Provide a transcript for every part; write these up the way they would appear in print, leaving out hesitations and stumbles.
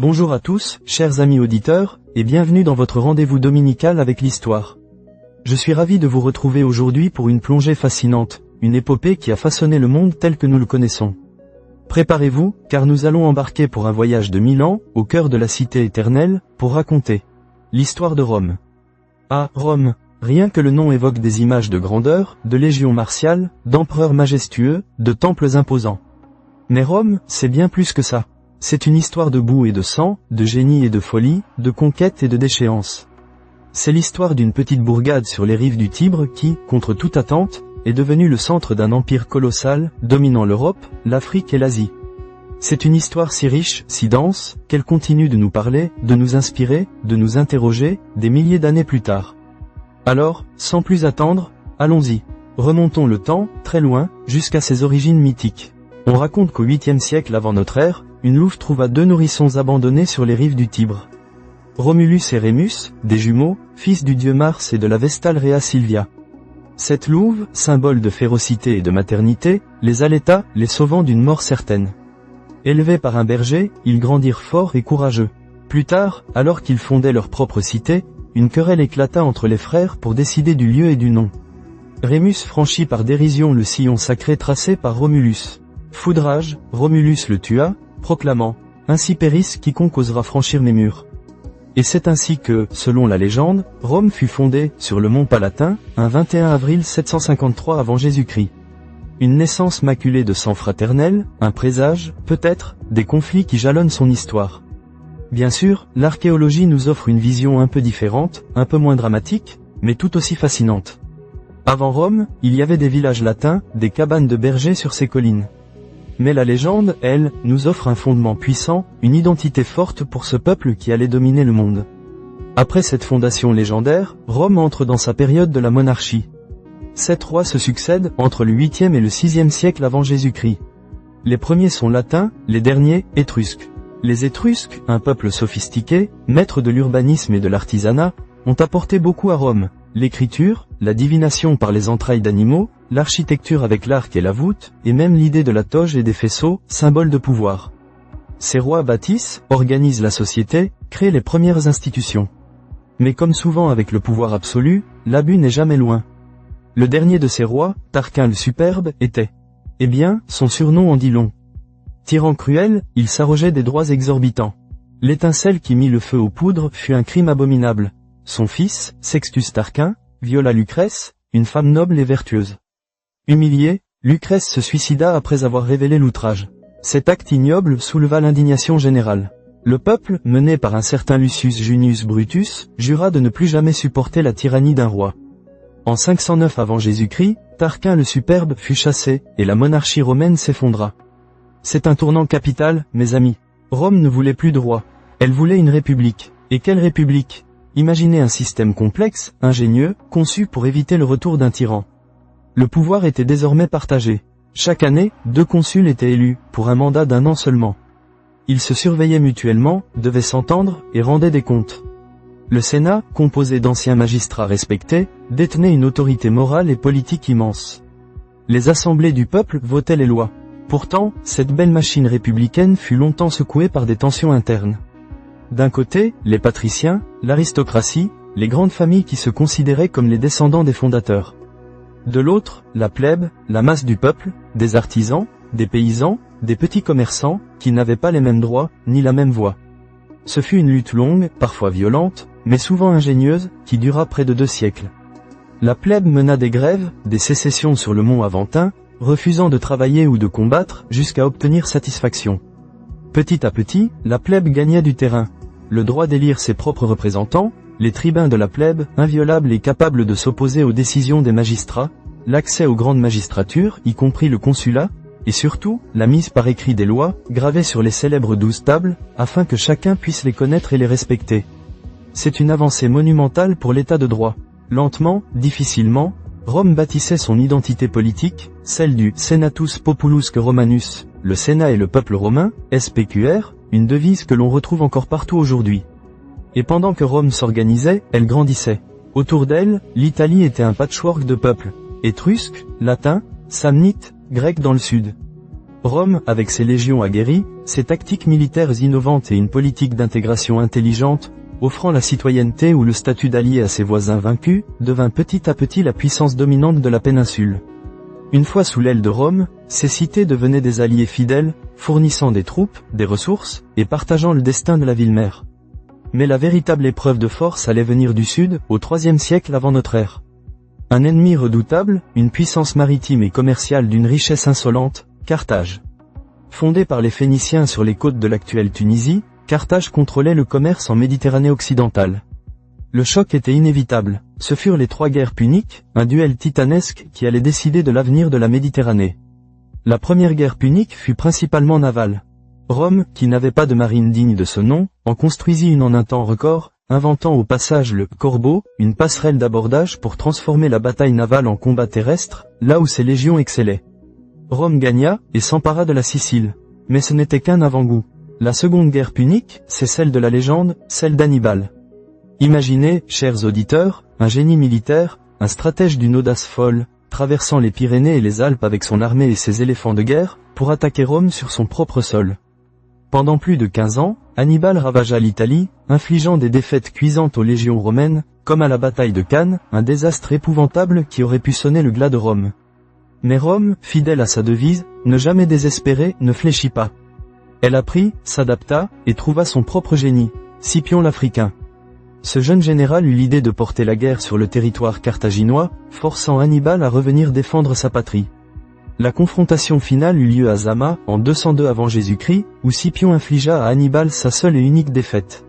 Bonjour à tous, chers amis auditeurs, et bienvenue dans votre rendez-vous dominical avec l'histoire. Je suis ravi de vous retrouver aujourd'hui pour une plongée fascinante, une épopée qui a façonné le monde tel que nous le connaissons. Préparez-vous, car nous allons embarquer pour un voyage de 1000 ans, au cœur de la cité éternelle, pour raconter l'histoire de Rome. Ah, Rome! Rien que le nom évoque des images de grandeur, de légions martiales, d'empereurs majestueux, de temples imposants. Mais Rome, c'est bien plus que ça. C'est une histoire de boue et de sang, de génie et de folie, de conquête et de déchéance. C'est l'histoire d'une petite bourgade sur les rives du Tibre qui, contre toute attente, est devenue le centre d'un empire colossal, dominant l'Europe, l'Afrique et l'Asie. C'est une histoire si riche, si dense, qu'elle continue de nous parler, de nous inspirer, de nous interroger, des milliers d'années plus tard. Alors, sans plus attendre, allons-y. Remontons le temps, très loin, jusqu'à ses origines mythiques. On raconte qu'au 8e siècle avant notre ère, une louve trouva 2 nourrissons abandonnés sur les rives du Tibre. Romulus et Rémus, des jumeaux, fils du dieu Mars et de la Vestale Rhea Silvia. Cette louve, symbole de férocité et de maternité, les allaita, les sauvant d'une mort certaine. Élevés par un berger, ils grandirent forts et courageux. Plus tard, alors qu'ils fondaient leur propre cité, une querelle éclata entre les frères pour décider du lieu et du nom. Rémus franchit par dérision le sillon sacré tracé par Romulus. Foudrage, Romulus le tua, proclamant « Ainsi périsse quiconque osera franchir mes murs ». Et c'est ainsi que, selon la légende, Rome fut fondée, sur le mont Palatin, un 21 avril 753 avant Jésus-Christ. Une naissance maculée de sang fraternel, un présage, peut-être, des conflits qui jalonnent son histoire. Bien sûr, l'archéologie nous offre une vision un peu différente, un peu moins dramatique, mais tout aussi fascinante. Avant Rome, il y avait des villages latins, des cabanes de bergers sur ces collines. Mais la légende, elle, nous offre un fondement puissant, une identité forte pour ce peuple qui allait dominer le monde. Après cette fondation légendaire, Rome entre dans sa période de la monarchie. 7 rois se succèdent entre le 8e et le 6e siècle avant Jésus-Christ. Les premiers sont latins, les derniers, étrusques. Les Étrusques, un peuple sophistiqué, maîtres de l'urbanisme et de l'artisanat, ont apporté beaucoup à Rome. L'écriture, la divination par les entrailles d'animaux, l'architecture avec l'arc et la voûte, et même l'idée de la toge et des faisceaux, symbole de pouvoir. Ces rois bâtissent, organisent la société, créent les premières institutions. Mais comme souvent avec le pouvoir absolu, l'abus n'est jamais loin. Le dernier de ces rois, Tarquin le Superbe, était. Eh bien, son surnom en dit long. Tyran cruel, il s'arrogeait des droits exorbitants. L'étincelle qui mit le feu aux poudres fut un crime abominable. Son fils, Sextus Tarquin, viola Lucrèce, une femme noble et vertueuse. Humiliée, Lucrèce se suicida après avoir révélé l'outrage. Cet acte ignoble souleva l'indignation générale. Le peuple, mené par un certain Lucius Junius Brutus, jura de ne plus jamais supporter la tyrannie d'un roi. En 509 avant Jésus-Christ, Tarquin le Superbe fut chassé, et la monarchie romaine s'effondra. C'est un tournant capital, mes amis. Rome ne voulait plus de roi. Elle voulait une république. Et quelle république? Imaginez un système complexe, ingénieux, conçu pour éviter le retour d'un tyran. Le pouvoir était désormais partagé. Chaque année, 2 consuls étaient élus, pour un mandat d'1 an seulement. Ils se surveillaient mutuellement, devaient s'entendre, et rendaient des comptes. Le Sénat, composé d'anciens magistrats respectés, détenait une autorité morale et politique immense. Les assemblées du peuple votaient les lois. Pourtant, cette belle machine républicaine fut longtemps secouée par des tensions internes. D'un côté, les patriciens, l'aristocratie, les grandes familles qui se considéraient comme les descendants des fondateurs. De l'autre, la plèbe, la masse du peuple, des artisans, des paysans, des petits commerçants, qui n'avaient pas les mêmes droits, ni la même voix. Ce fut une lutte longue, parfois violente, mais souvent ingénieuse, qui dura près de 2 siècles. La plèbe mena des grèves, des sécessions sur le mont Aventin, refusant de travailler ou de combattre, jusqu'à obtenir satisfaction. Petit à petit, la plèbe gagna du terrain. Le droit d'élire ses propres représentants, les tribuns de la plèbe, inviolables et capables de s'opposer aux décisions des magistrats, l'accès aux grandes magistratures, y compris le consulat, et surtout, la mise par écrit des lois, gravées sur les célèbres 12 tables, afin que chacun puisse les connaître et les respecter. C'est une avancée monumentale pour l'état de droit. Lentement, difficilement, Rome bâtissait son identité politique, celle du Senatus Populus Romanus, le Sénat et le peuple romain, SPQR, une devise que l'on retrouve encore partout aujourd'hui. Et pendant que Rome s'organisait, elle grandissait. Autour d'elle, l'Italie était un patchwork de peuples, étrusques, latins, samnites, grecs dans le sud. Rome, avec ses légions aguerries, Ses tactiques militaires innovantes et une politique d'intégration intelligente, offrant la citoyenneté ou le statut d'allié à ses voisins vaincus, devint petit à petit la puissance dominante de la péninsule. Une fois sous l'aile de Rome, ces cités devenaient des alliés fidèles, fournissant des troupes, des ressources, et partageant le destin de la ville-mère. Mais la véritable épreuve de force allait venir du sud, au IIIe siècle avant notre ère. Un ennemi redoutable, une puissance maritime et commerciale d'une richesse insolente, Carthage. Fondée par les Phéniciens sur les côtes de l'actuelle Tunisie, Carthage contrôlait le commerce en Méditerranée occidentale. Le choc était inévitable. Ce furent les 3 guerres puniques, un duel titanesque qui allait décider de l'avenir de la Méditerranée. La première guerre punique fut principalement navale. Rome, qui n'avait pas de marine digne de ce nom, en construisit une en un temps record, inventant au passage le corbeau, une passerelle d'abordage pour transformer la bataille navale en combat terrestre, là où ses légions excellaient. Rome gagna, et s'empara de la Sicile. Mais ce n'était qu'un avant-goût. La seconde guerre punique, c'est celle de la légende, celle d'Hannibal. Imaginez, chers auditeurs, un génie militaire, un stratège d'une audace folle, traversant les Pyrénées et les Alpes avec son armée et ses éléphants de guerre, pour attaquer Rome sur son propre sol. Pendant plus de 15 ans, Hannibal ravagea l'Italie, infligeant des défaites cuisantes aux légions romaines, comme à la bataille de Cannes, un désastre épouvantable qui aurait pu sonner le glas de Rome. Mais Rome, fidèle à sa devise, ne jamais désespérer, ne fléchit pas. Elle apprit, s'adapta, et trouva son propre génie, Scipion l'Africain. Ce jeune général eut l'idée de porter la guerre sur le territoire carthaginois, forçant Hannibal à revenir défendre sa patrie. La confrontation finale eut lieu à Zama, en 202 avant Jésus-Christ, où Scipion infligea à Hannibal sa seule et unique défaite.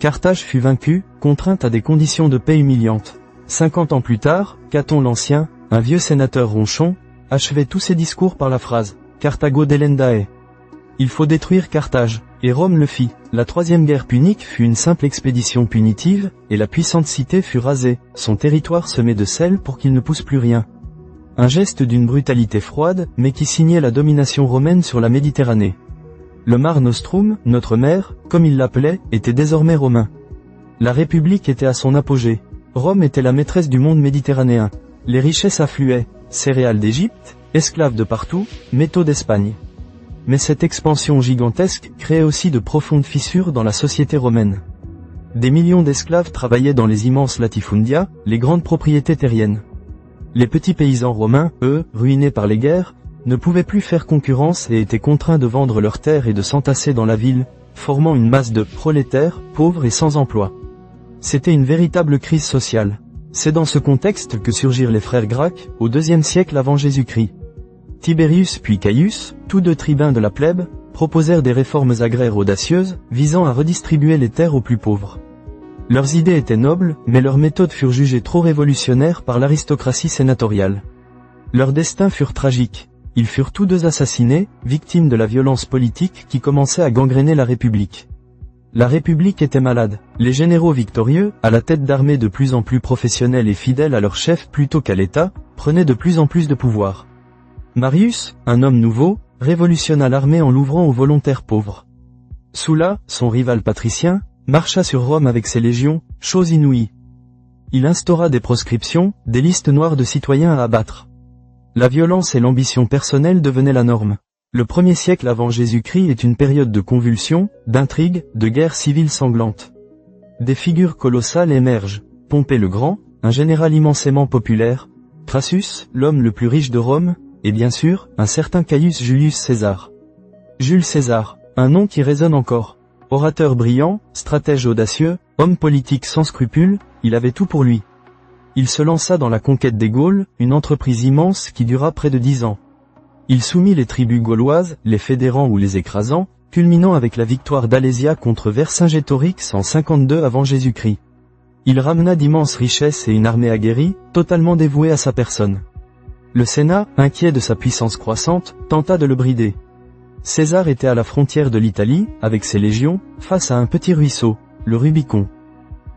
Carthage fut vaincue, contrainte à des conditions de paix humiliantes. 50 ans plus tard, Caton l'Ancien, un vieux sénateur ronchon, achevait tous ses discours par la phrase « Carthago delendae ». Il faut détruire Carthage, et Rome le fit. La 3e guerre punique fut une simple expédition punitive, et la puissante cité fut rasée, son territoire semé de sel pour qu'il ne pousse plus rien. Un geste d'une brutalité froide, mais qui signait la domination romaine sur la Méditerranée. Le Mare Nostrum, notre mer, comme il l'appelait, était désormais romain. La République était à son apogée. Rome était la maîtresse du monde méditerranéen. Les richesses affluaient, céréales d'Égypte, esclaves de partout, métaux d'Espagne. Mais cette expansion gigantesque créait aussi de profondes fissures dans la société romaine. Des millions d'esclaves travaillaient dans les immenses latifundia, les grandes propriétés terriennes. Les petits paysans romains, eux, ruinés par les guerres, ne pouvaient plus faire concurrence et étaient contraints de vendre leurs terres et de s'entasser dans la ville, formant une masse de prolétaires, pauvres et sans emploi. C'était une véritable crise sociale. C'est dans ce contexte que surgirent les frères Gracques, au IIe siècle avant Jésus-Christ. Tiberius puis Caius, tous 2 tribuns de la plèbe, proposèrent des réformes agraires audacieuses, visant à redistribuer les terres aux plus pauvres. Leurs idées étaient nobles, mais leurs méthodes furent jugées trop révolutionnaires par l'aristocratie sénatoriale. Leurs destins furent tragiques. Ils furent tous 2 assassinés, victimes de la violence politique qui commençait à gangréner la République. La République était malade. Les généraux victorieux, à la tête d'armées de plus en plus professionnelles et fidèles à leur chef plutôt qu'à l'État, prenaient de plus en plus de pouvoir. Marius, un homme nouveau, révolutionna l'armée en l'ouvrant aux volontaires pauvres. Sulla, son rival patricien, marcha sur Rome avec ses légions, chose inouïe. Il instaura des proscriptions, des listes noires de citoyens à abattre. La violence et l'ambition personnelle devenaient la norme. Le 1er siècle avant Jésus-Christ est une période de convulsions, d'intrigues, de guerres civiles sanglantes. Des figures colossales émergent. Pompée le Grand, un général immensément populaire, Crassus, l'homme le plus riche de Rome, et bien sûr, un certain Caius Julius César. Jules César, un nom qui résonne encore. Orateur brillant, stratège audacieux, homme politique sans scrupules, il avait tout pour lui. Il se lança dans la conquête des Gaules, une entreprise immense qui dura près de 10 ans. Il soumit les tribus gauloises, les fédérant ou les écrasant, culminant avec la victoire d'Alésia contre Vercingétorix en 52 avant Jésus-Christ. Il ramena d'immenses richesses et une armée aguerrie, totalement dévouée à sa personne. Le Sénat, inquiet de sa puissance croissante, tenta de le brider. César était à la frontière de l'Italie, avec ses légions, face à un petit ruisseau, le Rubicon.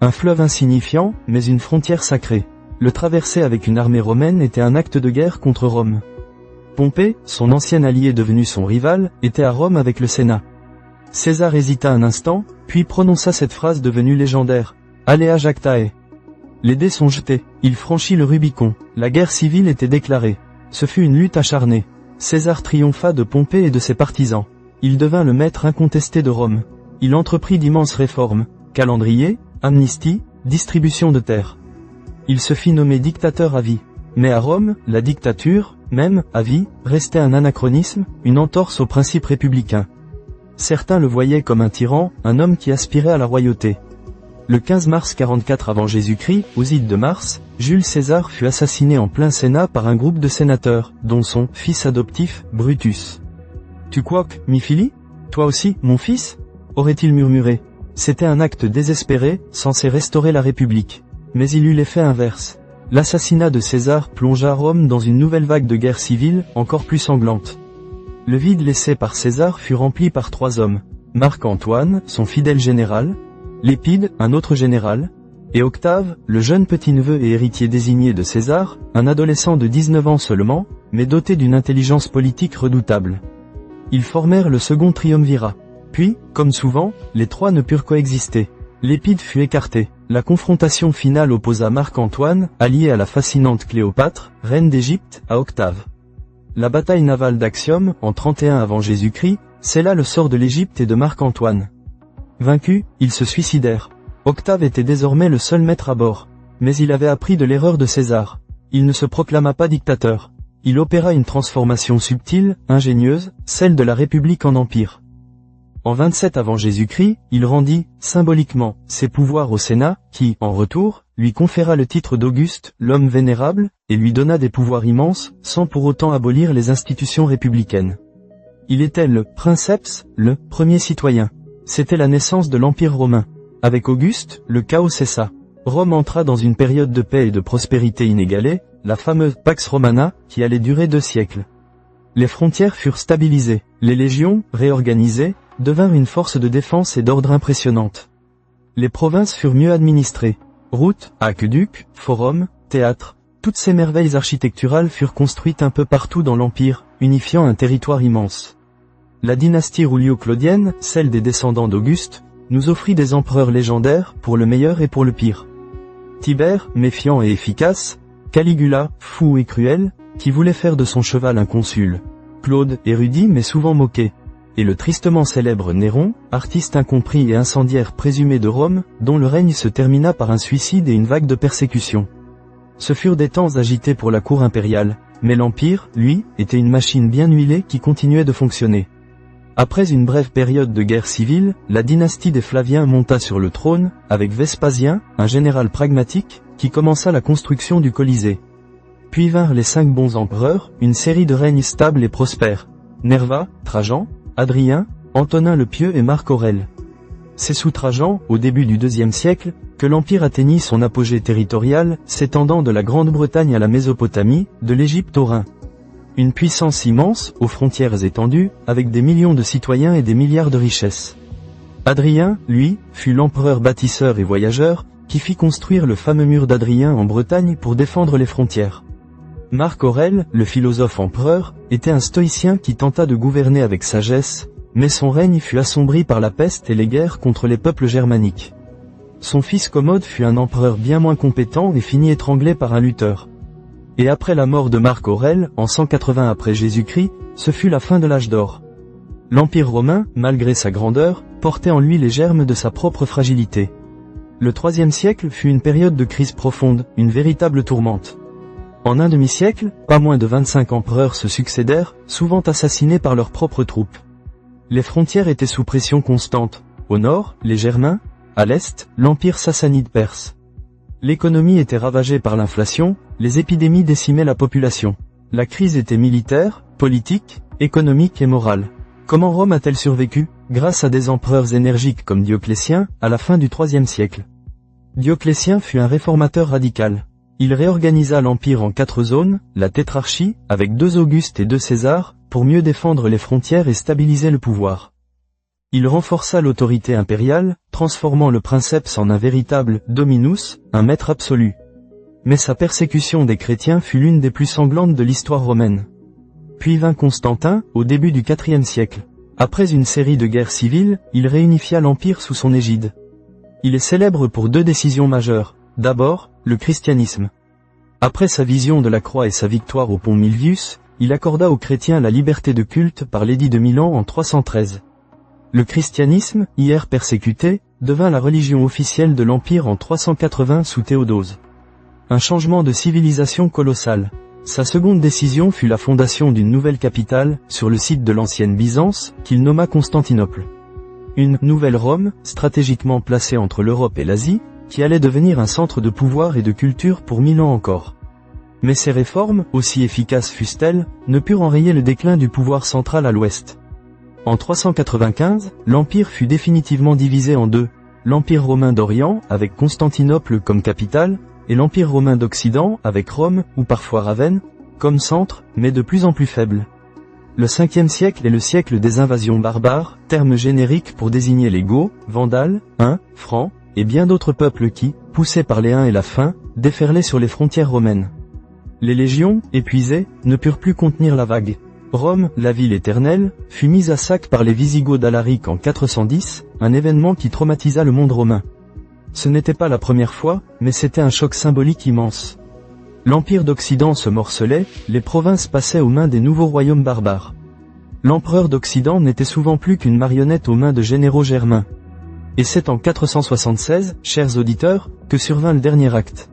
Un fleuve insignifiant, mais une frontière sacrée. Le traverser avec une armée romaine était un acte de guerre contre Rome. Pompée, son ancien allié devenu son rival, était à Rome avec le Sénat. César hésita un instant, puis prononça cette phrase devenue légendaire. « Alea jactae ». Les dés sont jetés. Il franchit le Rubicon. La guerre civile était déclarée. Ce fut une lutte acharnée. César triompha de Pompée et de ses partisans. il devint le maître incontesté de Rome. Il entreprit d'immenses réformes, calendrier, amnistie, distribution de terres. Il se fit nommer dictateur à vie. Mais à Rome, la dictature, même, à vie, restait un anachronisme, une entorse aux principes républicains. Certains le voyaient comme un tyran, un homme qui aspirait à la royauté. Le 15 mars 44 avant Jésus-Christ, aux ides de Mars, Jules César fut assassiné en plein Sénat par un groupe de sénateurs, dont son fils adoptif, Brutus. « Tu quoques, mi fili ? Toi aussi, mon fils ?» aurait-il murmuré. C'était un acte désespéré, censé restaurer la République. Mais il eut l'effet inverse. L'assassinat de César plongea Rome dans une nouvelle vague de guerre civile, encore plus sanglante. Le vide laissé par César fut rempli par 3 hommes. Marc-Antoine, son fidèle général, Lépide, un autre général, et Octave, le jeune petit-neveu et héritier désigné de César, un adolescent de 19 ans seulement, mais doté d'une intelligence politique redoutable. Ils formèrent le second triumvirat. Puis, comme souvent, les 3 ne purent coexister. Lépide fut écarté. La confrontation finale opposa Marc-Antoine, allié à la fascinante Cléopâtre, reine d'Égypte, à Octave. La bataille navale d'Actium, en 31 avant Jésus-Christ, scella le sort de l'Égypte et de Marc-Antoine. Vaincus, ils se suicidèrent. Octave était désormais le seul maître à bord. Mais il avait appris de l'erreur de César. Il ne se proclama pas dictateur. Il opéra une transformation subtile, ingénieuse, celle de la République en empire. En 27 avant Jésus-Christ, il rendit, symboliquement, ses pouvoirs au Sénat, qui, en retour, lui conféra le titre d'Auguste, l'homme vénérable, et lui donna des pouvoirs immenses, sans pour autant abolir les institutions républicaines. Il était le princeps, le premier citoyen. C'était la naissance de l'Empire romain. Avec Auguste, le chaos cessa. Rome entra dans une période de paix et de prospérité inégalée, la fameuse Pax Romana, qui allait durer 2 siècles. Les frontières furent stabilisées, les légions, réorganisées, devinrent une force de défense et d'ordre impressionnante. Les provinces furent mieux administrées. Routes, aqueducs, forums, théâtres, toutes ces merveilles architecturales furent construites un peu partout dans l'Empire, unifiant un territoire immense. La dynastie rulio-claudienne, celle des descendants d'Auguste, nous offrit des empereurs légendaires, pour le meilleur et pour le pire. Tibère, méfiant et efficace, Caligula, fou et cruel, qui voulait faire de son cheval un consul. Claude, érudit mais souvent moqué. Et le tristement célèbre Néron, artiste incompris et incendiaire présumé de Rome, dont le règne se termina par un suicide et une vague de persécution. Ce furent des temps agités pour la cour impériale, mais l'Empire, lui, était une machine bien huilée qui continuait de fonctionner. Après une brève période de guerre civile, la dynastie des Flaviens monta sur le trône, avec Vespasien, un général pragmatique, qui commença la construction du Colisée. Puis vinrent les 5 bons empereurs, une série de règnes stables et prospères. Nerva, Trajan, Adrien, Antonin le Pieux et Marc Aurèle. C'est sous Trajan, au début du IIe siècle, que l'Empire atteignit son apogée territorial, s'étendant de la Grande-Bretagne à la Mésopotamie, de l'Égypte au Rhin. Une puissance immense, aux frontières étendues, avec des millions de citoyens et des milliards de richesses. Adrien, lui, fut l'empereur bâtisseur et voyageur, qui fit construire le fameux mur d'Adrien en Bretagne pour défendre les frontières. Marc Aurèle, le philosophe empereur, était un stoïcien qui tenta de gouverner avec sagesse, mais son règne fut assombri par la peste et les guerres contre les peuples germaniques. Son fils Commode fut un empereur bien moins compétent et finit étranglé par un lutteur. Et après la mort de Marc Aurèle, en 180 après Jésus-Christ, ce fut la fin de l'âge d'or. L'Empire romain, malgré sa grandeur, portait en lui les germes de sa propre fragilité. Le IIIe siècle fut une période de crise profonde, une véritable tourmente. En un demi-siècle, pas moins de 25 empereurs se succédèrent, souvent assassinés par leurs propres troupes. Les frontières étaient sous pression constante. Au nord, les Germains, à l'est, l'Empire sassanide perse. L'économie était ravagée par l'inflation, les épidémies décimaient la population. La crise était militaire, politique, économique et morale. Comment Rome a-t-elle survécu? Grâce à des empereurs énergiques comme Dioclétien, à la fin du IIIe siècle. Dioclétien fut un réformateur radical. Il réorganisa l'Empire en 4 zones, la tétrarchie, avec 2 Augustes et 2 Césars, pour mieux défendre les frontières et stabiliser le pouvoir. Il renforça l'autorité impériale, transformant le princeps en un véritable dominus, un maître absolu. Mais sa persécution des chrétiens fut l'une des plus sanglantes de l'histoire romaine. Puis vint Constantin, au début du IVe siècle. Après une série de guerres civiles, il réunifia l'Empire sous son égide. Il est célèbre pour 2 décisions majeures. D'abord, le christianisme. Après sa vision de la croix et sa victoire au pont Milvius, il accorda aux chrétiens la liberté de culte par l'édit de Milan en 313. Le christianisme, hier persécuté, devint la religion officielle de l'Empire en 380 sous Théodose. Un changement de civilisation colossal. Sa seconde décision fut la fondation d'une nouvelle capitale, sur le site de l'ancienne Byzance, qu'il nomma Constantinople. Une nouvelle Rome, stratégiquement placée entre l'Europe et l'Asie, qui allait devenir un centre de pouvoir et de culture pour 1000 ans encore. Mais ces réformes, aussi efficaces fussent-elles, ne purent enrayer le déclin du pouvoir central à l'ouest. En 395, l'Empire fut définitivement divisé en deux, l'Empire romain d'Orient, avec Constantinople comme capitale, et l'Empire romain d'Occident, avec Rome, ou parfois Ravenne, comme centre, mais de plus en plus faible. Le 5e siècle est le siècle des invasions barbares, terme générique pour désigner les Goths, Vandales, Huns, Francs, et bien d'autres peuples qui, poussés par les Huns et la faim, déferlaient sur les frontières romaines. Les légions, épuisées, ne purent plus contenir la vague. Rome, la ville éternelle, fut mise à sac par les Wisigoths d'Alaric en 410, un événement qui traumatisa le monde romain. Ce n'était pas la première fois, mais c'était un choc symbolique immense. L'Empire d'Occident se morcelait, les provinces passaient aux mains des nouveaux royaumes barbares. L'empereur d'Occident n'était souvent plus qu'une marionnette aux mains de généraux germains. Et c'est en 476, chers auditeurs, que survint le dernier acte.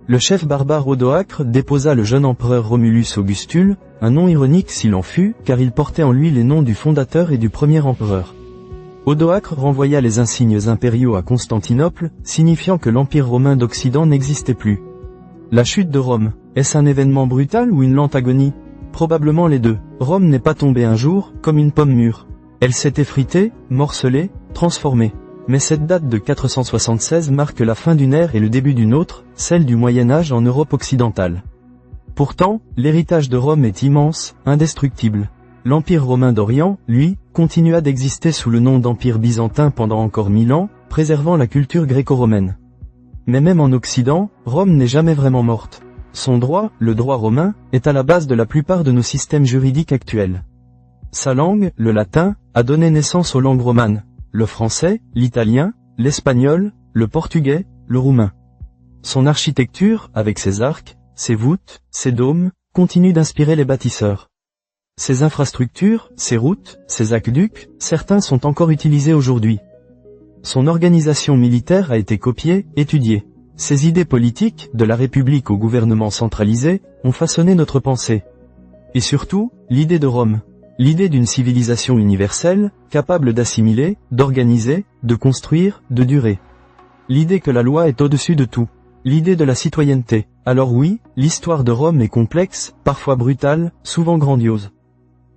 Le chef barbare Odoacre déposa le jeune empereur Romulus Augustule, un nom ironique s'il en fut, car il portait en lui les noms du fondateur et du premier empereur. Odoacre renvoya les insignes impériaux à Constantinople, signifiant que l'Empire romain d'Occident n'existait plus. La chute de Rome, est-ce un événement brutal ou une lente agonie? Probablement les deux. Rome n'est pas tombée un jour, comme une pomme mûre. Elle s'est effritée, morcelée, transformée. Mais cette date de 476 marque la fin d'une ère et le début d'une autre, celle du Moyen-Âge en Europe occidentale. Pourtant, l'héritage de Rome est immense, indestructible. L'Empire romain d'Orient, lui, continua d'exister sous le nom d'Empire byzantin pendant encore 1000 ans, préservant la culture gréco-romaine. Mais même en Occident, Rome n'est jamais vraiment morte. Son droit, le droit romain, est à la base de la plupart de nos systèmes juridiques actuels. Sa langue, le latin, a donné naissance aux langues romanes. Le français, l'italien, l'espagnol, le portugais, le roumain. Son architecture, avec ses arcs, ses voûtes, ses dômes, continue d'inspirer les bâtisseurs. Ses infrastructures, ses routes, ses aqueducs, certains sont encore utilisés aujourd'hui. Son organisation militaire a été copiée, étudiée. Ses idées politiques, de la République au gouvernement centralisé, ont façonné notre pensée. Et surtout, l'idée de Rome. L'idée d'une civilisation universelle, capable d'assimiler, d'organiser, de construire, de durer. L'idée que la loi est au-dessus de tout. L'idée de la citoyenneté. Alors oui, l'histoire de Rome est complexe, parfois brutale, souvent grandiose.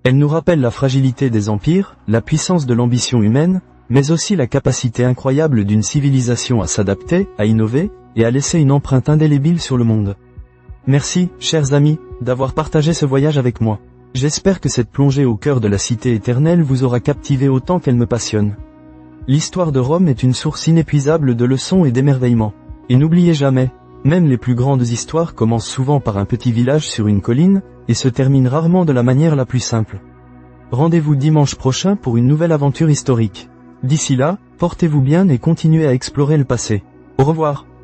Elle nous rappelle la fragilité des empires, la puissance de l'ambition humaine, mais aussi la capacité incroyable d'une civilisation à s'adapter, à innover, et à laisser une empreinte indélébile sur le monde. Merci, chers amis, d'avoir partagé ce voyage avec moi. J'espère que cette plongée au cœur de la cité éternelle vous aura captivé autant qu'elle me passionne. L'histoire de Rome est une source inépuisable de leçons et d'émerveillement. Et n'oubliez jamais, même les plus grandes histoires commencent souvent par un petit village sur une colline, et se terminent rarement de la manière la plus simple. Rendez-vous dimanche prochain pour une nouvelle aventure historique. D'ici là, portez-vous bien et continuez à explorer le passé. Au revoir.